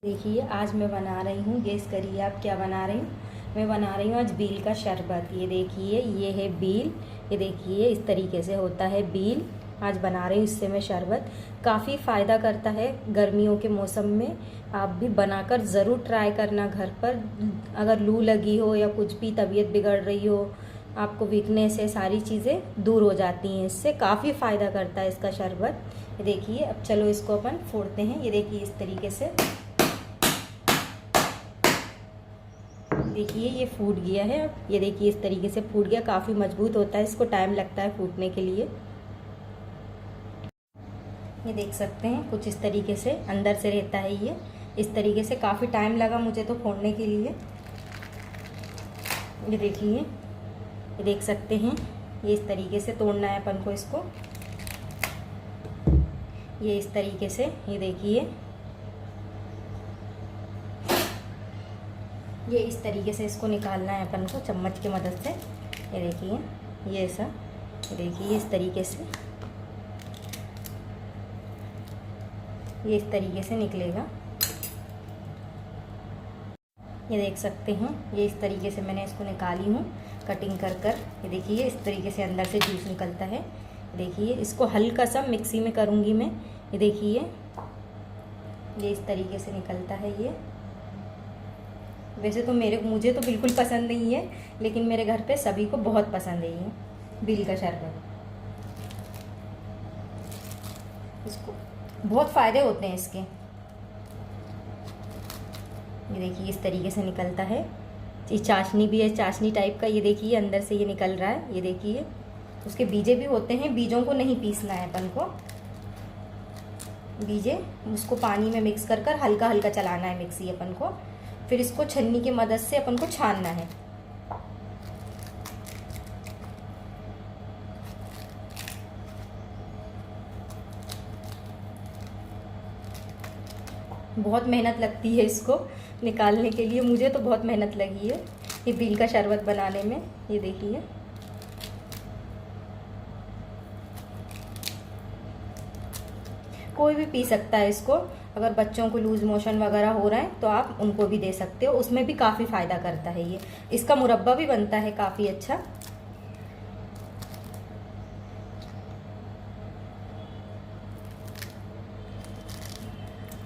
देखिए आज मैं बना रही हूँ, गेस करिए आप क्या बना रही हूँ। मैं बना रही हूँ आज बील का शरबत। ये देखिए ये है बील। ये देखिए इस तरीके से होता है बील। आज बना रही हूँ इससे मैं शरबत। काफ़ी फ़ायदा करता है गर्मियों के मौसम में। आप भी बनाकर ज़रूर ट्राई करना घर पर। अगर लू लगी हो या कुछ भी तबीयत बिगड़ रही हो, आपको वीकनेस है, सारी चीज़ें दूर हो जाती हैं इससे। काफ़ी फ़ायदा करता है इसका शरबत। ये देखिए अब चलो इसको अपन फोड़ते हैं। ये देखिए इस तरीके से, देखिए ये फूट गया है। अब ये देखिए इस तरीके से फूट गया। काफ़ी मजबूत होता है, इसको टाइम लगता है फूटने के लिए। ये देख सकते हैं कुछ इस तरीके से अंदर से रहता है ये। इस तरीके से काफ़ी टाइम लगा मुझे तो फोड़ने के लिए। ये देखिए, ये देख सकते हैं ये इस तरीके से तोड़ना है अपन को इसको। ये इस तरीके से, ये देखिए ये इस तरीके से इसको निकालना है अपन को चम्मच की मदद से। ये देखिए ये ऐसा, ये देखिए इस तरीके से, ये इस तरीके से निकलेगा। ये देख सकते हैं ये इस तरीके से मैंने इसको निकाली हूँ कटिंग कर कर। ये देखिए इस तरीके से अंदर से जूस निकलता है। देखिए इसको हल्का सा मिक्सी में करूँगी मैं। ये देखिए ये इस तरीके से निकलता है ये। वैसे तो मुझे तो बिल्कुल पसंद नहीं है, लेकिन मेरे घर पे सभी को बहुत पसंद है ये बील का शरबत। इसको बहुत फ़ायदे होते हैं इसके। ये देखिए इस तरीके से निकलता है। ये चाशनी भी है, चाशनी टाइप का। ये देखिए अंदर से ये निकल रहा है। ये देखिए उसके बीजे भी होते हैं। बीजों को नहीं पीसना है अपन को। बीजे उसको पानी में मिक्स कर कर हल्का हल्का चलाना है मिक्सी अपन को। फिर इसको छन्नी की मदद से अपन को छानना है। बहुत मेहनत लगती है इसको निकालने के लिए। मुझे तो बहुत मेहनत लगी है ये बील का शरबत बनाने में। ये देखिए कोई भी पी सकता है इसको। अगर बच्चों को लूज मोशन वगैरह हो रहा है तो आप उनको भी दे सकते हो। उसमें भी काफ़ी फ़ायदा करता है ये। इसका मुरब्बा भी बनता है काफ़ी अच्छा।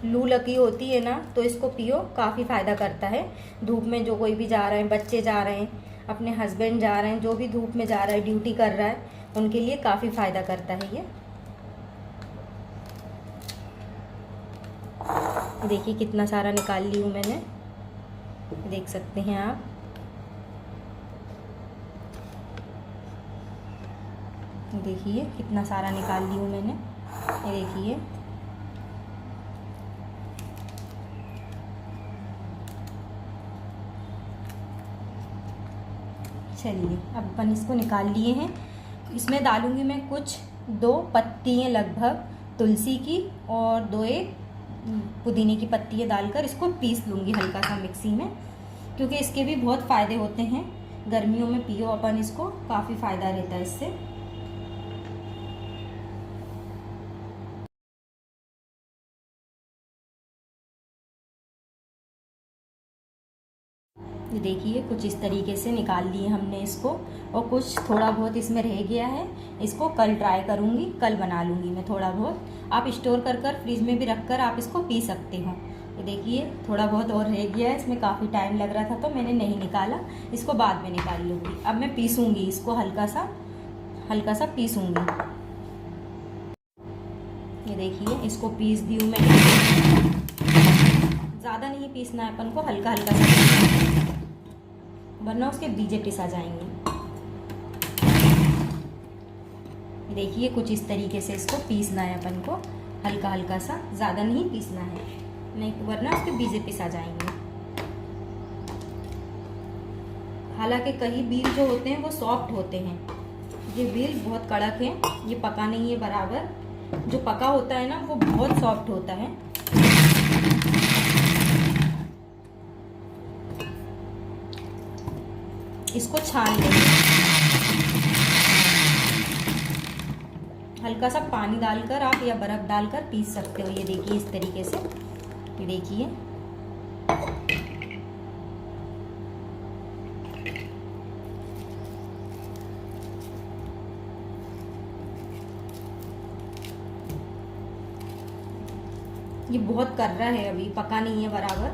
लू लगी होती है ना तो इसको पियो, काफ़ी फ़ायदा करता है। धूप में जो कोई भी जा रहे हैं, बच्चे जा रहे हैं, अपने हस्बैंड जा रहे हैं, जो भी धूप में जा रहा है, ड्यूटी कर रहा है, उनके लिए काफ़ी फ़ायदा करता है ये। देखिए कितना सारा निकाल ली हूँ मैंने, देख सकते हैं आप। देखिए कितना सारा निकाल ली हूँ मैंने। ये देखिए चलिए अब अपन इसको निकाल लिए हैं। इसमें डालूंगी मैं कुछ 2 पत्तियाँ लगभग तुलसी की और 2 पुदीने की पत्तियाँ डालकर इसको पीस लूँगी हल्का सा मिक्सी में, क्योंकि इसके भी बहुत फ़ायदे होते हैं। गर्मियों में पियो अपन इसको, काफ़ी फ़ायदा रहता है इससे। ये देखिए कुछ इस तरीके से निकाल लिए हमने इसको, और कुछ थोड़ा बहुत इसमें रह गया है। इसको कल ट्राई करूँगी, कल बना लूँगी मैं थोड़ा बहुत। आप स्टोर कर कर फ्रिज में भी रख कर आप इसको पी सकते हो। ये देखिए थोड़ा बहुत और रह गया है, इसमें काफ़ी टाइम लग रहा था तो मैंने नहीं निकाला। इसको बाद में निकाल लूँगी। अब मैं पीसूँगी इसको, हल्का सा पीसूँगी। ये देखिए इसको पीस दी हूँ मैंने। ज़्यादा नहीं पीसना है अपन को, हल्का सा, वरना उसके बीजे पिसा जाएंगे। देखिए कुछ इस तरीके से इसको पीसना है अपन को, हल्का हल्का सा, ज़्यादा नहीं पीसना है, नहीं तो वरना उसके बीजे पिसा जाएंगे। हालांकि कई बील जो होते हैं वो सॉफ्ट होते हैं, ये बील बहुत कड़क है, ये पका नहीं है बराबर। जो पका होता है ना वो बहुत सॉफ्ट होता है। इसको छान लेंगे, हल्का सा पानी डालकर आप या बर्फ़ डालकर पीस सकते हो। ये देखिए इस तरीके से, ये देखिए ये बहुत कर रहा है, अभी पका नहीं है बराबर।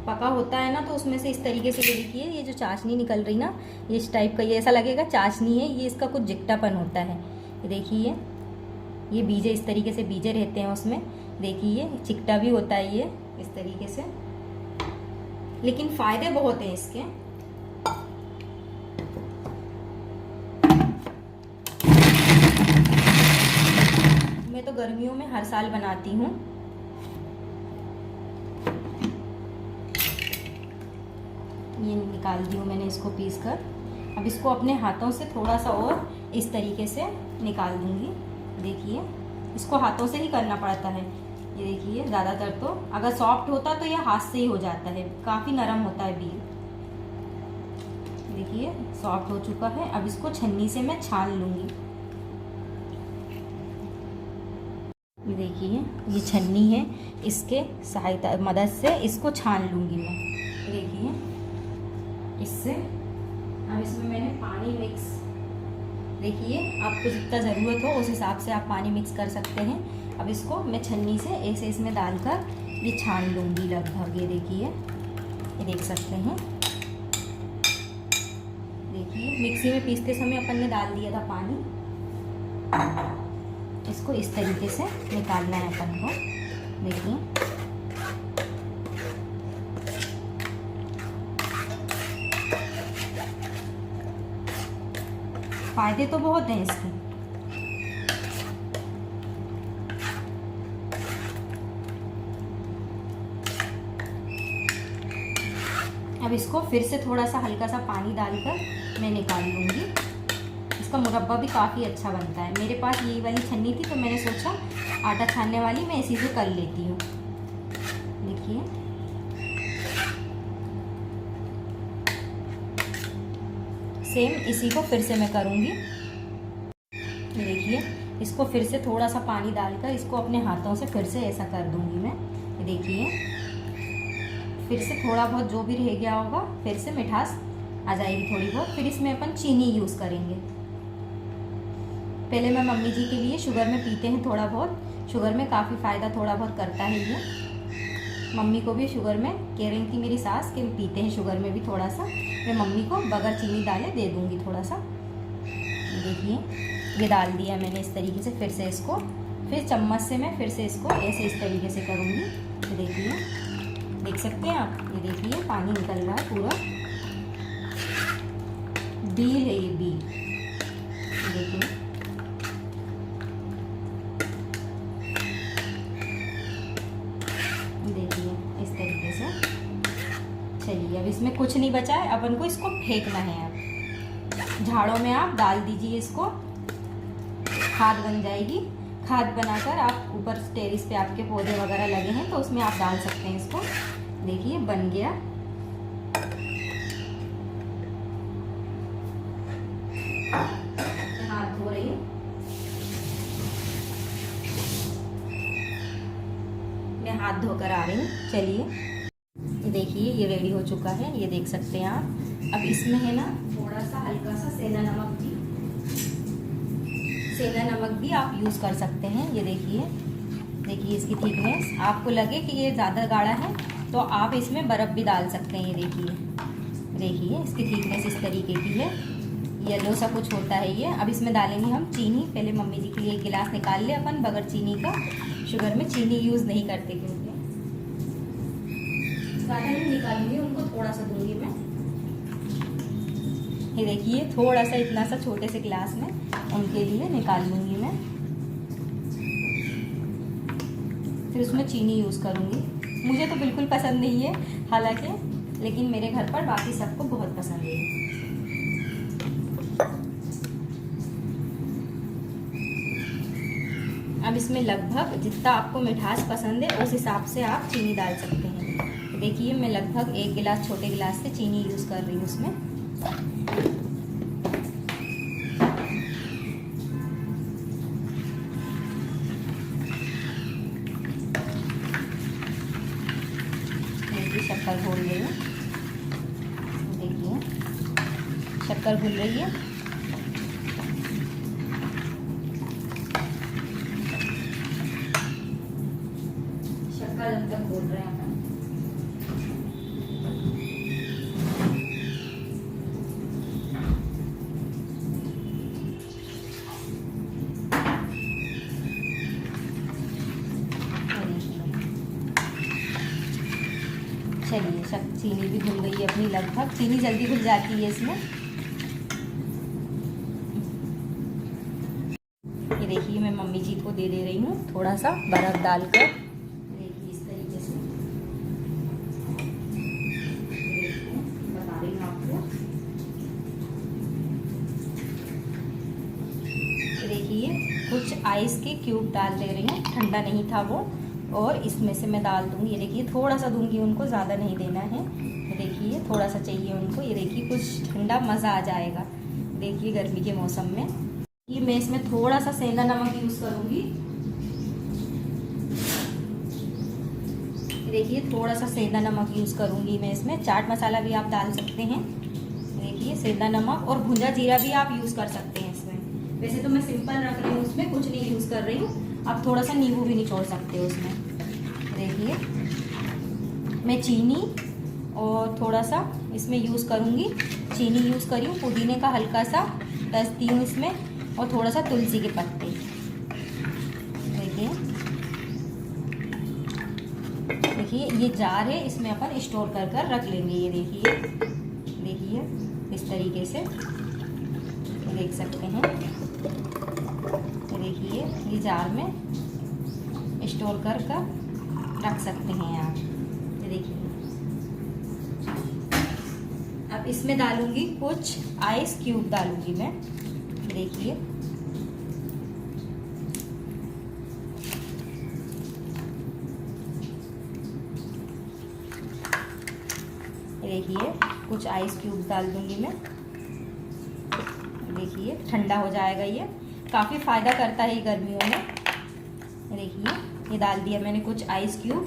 पका होता है ना तो उसमें से इस तरीके से, ये देखिए ये जो चाशनी निकल रही ना, ये इस टाइप का, ये ऐसा लगेगा चाशनी है, ये इसका कुछ जिक्टापन होता है। ये देखिए ये बीजे इस तरीके से बीजे रहते हैं उसमें, देखिए चिकटा भी होता है ये इस तरीके से। लेकिन फ़ायदे बहुत हैं इसके। मैं तो गर्मियों में हर साल बनाती हूँ। ये निकाल दी हूँ मैंने इसको पीस कर। अब इसको अपने हाथों से थोड़ा सा और इस तरीके से निकाल दूँगी। देखिए इसको हाथों से ही करना पड़ता है। ये देखिए ज़्यादातर तो अगर सॉफ्ट होता तो ये हाथ से ही हो जाता है, काफ़ी नरम होता है बील। देखिए सॉफ्ट हो चुका है। अब इसको छन्नी से मैं छान लूँगी। ये देखिए ये छन्नी है, इसके सहायता मदद से इसको छान लूँगी मैं। देखिए इससे अब इसमें मैंने पानी मिक्स, देखिए आपको जितना ज़रूरत हो उस हिसाब से आप पानी मिक्स कर सकते हैं। अब इसको मैं छन्नी से ऐसे इसमें डालकर ये छान लूँगी लगभग। ये देखिए ये देख सकते हैं। देखिए मिक्सी में पीसते समय अपन ने डाल दिया था पानी। इसको इस तरीके से निकालना है अपन को। देखिए फायदे तो बहुत हैं इसके। अब इसको फिर से थोड़ा सा हल्का सा पानी डालकर मैं निकाल लूँगी। इसका मुरब्बा भी काफ़ी अच्छा बनता है। मेरे पास यही वाली छन्नी थी तो मैंने सोचा आटा छानने वाली मैं इसी से कर लेती हूँ। देखिए सेम इसी को फिर से मैं करूँगी। देखिए इसको फिर से थोड़ा सा पानी डालकर इसको अपने हाथों से फिर से ऐसा कर दूँगी मैं। देखिए फिर से थोड़ा बहुत जो भी रह गया होगा फिर से मिठास आ जाएगी थोड़ी बहुत। फिर इसमें अपन चीनी यूज़ करेंगे। पहले मैं मम्मी जी के लिए शुगर में पीते हैं थोड़ा बहुत, शुगर में काफ़ी फ़ायदा थोड़ा बहुत करता है ये। मम्मी को भी शुगर में कह रही थी मेरी सास कि पीते हैं शुगर में भी थोड़ा सा। मैं मम्मी को बगैर चीनी डाले दे दूँगी थोड़ा सा। देखिए ये डाल दिया मैंने इस तरीके से। फिर से इसको फिर चम्मच से मैं फिर से इसको ऐसे इस तरीके से करूँगी। तो देखिए देख सकते हैं आप, ये देखिए पानी निकल रहा है पूरा। बील है ये बील। देखिए इस तरीके से। चलिए अब इसमें कुछ नहीं बचा है, अपन को इसको फेंकना है। अब झाड़ों में आप डाल दीजिए इसको, खाद बन जाएगी। खाद बनाकर आप ऊपर टेरेस पे आपके पौधे वगैरह लगे हैं तो उसमें आप डाल सकते हैं इसको। देखिए बन गया। हाथ धो रही हूँ। मैं हाथ धोकर आ रही हूँ। चलिए देखिए ये रेडी हो चुका है, ये देख सकते हैं आप। अब इसमें है ना थोड़ा सा हल्का सा सेंधा नमक भी आप यूज़ कर सकते हैं। ये देखिए इसकी थिकनेस आपको लगे कि ये ज़्यादा गाढ़ा है तो आप इसमें बर्फ़ भी डाल सकते हैं। ये देखिए इसकी थिकनेस इस तरीके की है, येलो सा कुछ होता है ये। अब इसमें डालेंगे हम चीनी। पहले मम्मी जी के लिए एक गिलास निकाल ले अपन बगैर चीनी का। शुगर में चीनी यूज़ नहीं करते क्योंकि ज़्यादा नहीं निकालूंगी, उनको थोड़ा सा दूंगी मैं। ये देखिए थोड़ा सा इतना सा छोटे से गिलास में उनके लिए निकाल लूँगी मैं। फिर उसमें चीनी यूज़ करूँगी। मुझे तो बिल्कुल पसंद नहीं है हालांकि, लेकिन मेरे घर पर बाकी सबको बहुत पसंद है। अब इसमें लगभग जितना आपको मिठास पसंद है उस हिसाब से आप चीनी डाल सकते हैं। देखिए मैं लगभग 1 गिलास छोटे गिलास से चीनी यूज़ कर रही हूँ उसमें। देखिए शक्कर घोल रही हूँ, देखिए शक्कर घुल रही है। शक्कर जब तक घोल रहे हैं अपन, चलिए चीनी भी घुल गई है अपनी लगभग। चीनी जल्दी घुल जाती है इसमें। ये देखिए मैं मम्मी जी को दे रही हूँ थोड़ा सा बर्फ़ डालकर। देखिए इस तरीके से बता रही हूँ आपको। देखिए कुछ आइस के क्यूब डाल दे रही हूँ, ठंडा नहीं था वो, और इसमें से मैं डाल दूँगी। ये देखिए थोड़ा सा दूँगी उनको, ज़्यादा नहीं देना है। ये देखिए थोड़ा सा चाहिए उनको। ये देखिए कुछ ठंडा मज़ा आ जाएगा। देखिए गर्मी के मौसम में ये मैं इसमें थोड़ा सा सेंधा नमक यूज़ करूँगी। देखिए थोड़ा सा सेंधा नमक यूज़ करूँगी मैं इसमें। चाट मसाला भी आप डाल सकते हैं। देखिए सेंधा नमक और भुंजा जीरा भी आप यूज़ कर सकते हैं इसमें। वैसे तो मैं सिंपल रख रही हूँ, उसमें कुछ नहीं यूज़ कर रही हूँ। आप थोड़ा सा नींबू भी निचोड़ सकते हो उसमें। देखिए मैं चीनी और थोड़ा सा इसमें यूज़ करूँगी। चीनी यूज़ करी हूँ, पुदीने का हल्का सा डसती हूँ इसमें, और थोड़ा सा तुलसी के पत्ते। देखिए देखिए ये जार है, इसमें अपन स्टोर कर कर रख लेंगे। ये देखिए देखिए इस तरीके से देख सकते हैं। देखिए ये जार में स्टोर कर कर रख सकते हैं आप। ये देखिए अब इसमें डालूंगी कुछ आइस क्यूब डालूंगी मैं। देखिए देखिए कुछ आइस क्यूब डाल दूंगी मैं। देखिए ठंडा हो जाएगा, ये काफ़ी फ़ायदा करता है गर्मियों में। देखिए ये डाल दिया मैंने कुछ आइस क्यूब,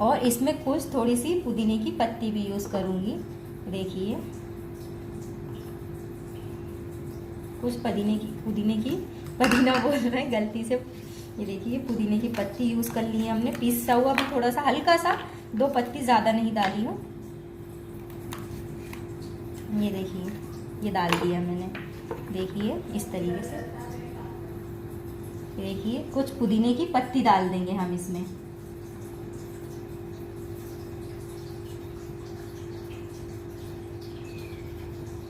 और इसमें कुछ थोड़ी सी पुदीने की पत्ती भी यूज़ करूँगी। देखिए कुछ पुदीना बोल रहे हैं गलती से। ये देखिए पुदीने की पत्ती यूज़ कर ली है हमने, पीसा हुआ भी थोड़ा सा हल्का सा, 2 पत्ती, ज़्यादा नहीं डाली हूँ। ये देखिए ये डाल दिया मैंने। देखिए इस तरीके से। देखिए कुछ पुदीने की पत्ती डाल देंगे हम इसमें।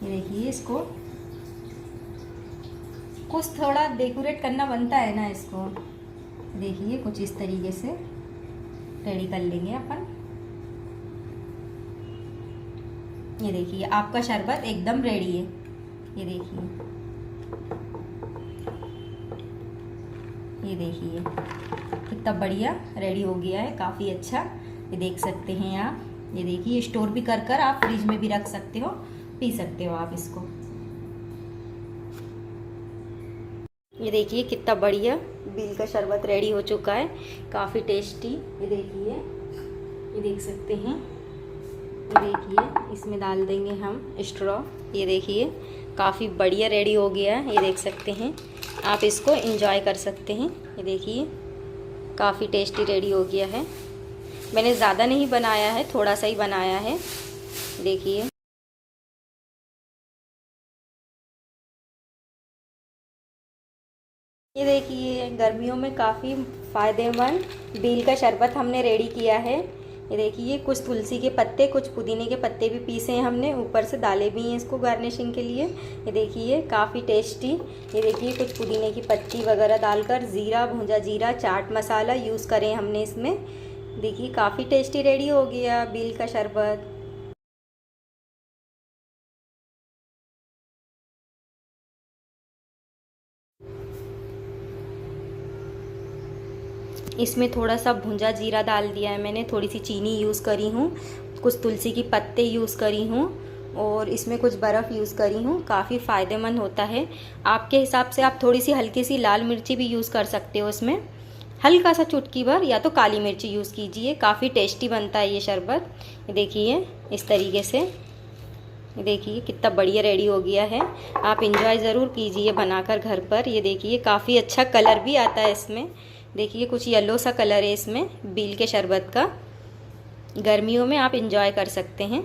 ये देखिए इसको कुछ थोड़ा डेकोरेट करना बनता है ना इसको। देखिए कुछ इस तरीके से रेडी कर लेंगे अपन। ये देखिए आपका शरबत एकदम रेडी है। ये देखिए कितना बढ़िया रेडी हो गया है, काफ़ी अच्छा। ये देख सकते हैं आप। ये देखिए स्टोर भी कर कर आप फ्रिज में भी रख सकते हो, पी सकते हो आप इसको। ये देखिए कितना बढ़िया बील का शरबत रेडी हो चुका है, काफ़ी टेस्टी। ये देखिए ये देख सकते हैं। ये देखिए इसमें डाल देंगे हम स्ट्रॉ। ये देखिए काफ़ी बढ़िया रेडी हो गया है। ये देख सकते हैं आप, इसको एंजॉय कर सकते हैं। ये देखिए काफ़ी टेस्टी रेडी हो गया है। मैंने ज़्यादा नहीं बनाया है, थोड़ा सा ही बनाया है। देखिए ये देखिए गर्मियों में काफ़ी फ़ायदेमंद बील का शरबत हमने रेडी किया है। ये देखिए कुछ तुलसी के पत्ते, कुछ पुदीने के पत्ते भी पीसे हैं हमने, ऊपर से डाले भी हैं इसको गार्निशिंग के लिए। ये देखिए काफ़ी टेस्टी। ये देखिए कुछ पुदीने की पत्ती वगैरह डालकर जीरा, भुंजा जीरा, चाट मसाला यूज़ करें हमने इसमें। देखिए काफ़ी टेस्टी रेडी हो गया बील का शरबत। इसमें थोड़ा सा भुंजा जीरा डाल दिया है मैंने, थोड़ी सी चीनी यूज़ करी हूँ, कुछ तुलसी की पत्ते यूज़ करी हूँ, और इसमें कुछ बर्फ़ यूज़ करी हूँ। काफ़ी फ़ायदेमंद होता है। आपके हिसाब से आप थोड़ी सी हल्की सी लाल मिर्ची भी यूज़ कर सकते हो इसमें। हल्का सा चुटकी भर या तो काली मिर्ची यूज़ कीजिए, काफ़ी टेस्टी बनता है ये शरबत। ये देखिए इस तरीके से, ये देखिए कितना बढ़िया रेडी हो गया है। आप इंजॉय ज़रूर कीजिए बनाकर घर पर। ये देखिए काफ़ी अच्छा कलर भी आता है इसमें, देखिए कुछ येलो सा कलर है इसमें बील के शरबत का। गर्मियों में आप इंजॉय कर सकते हैं।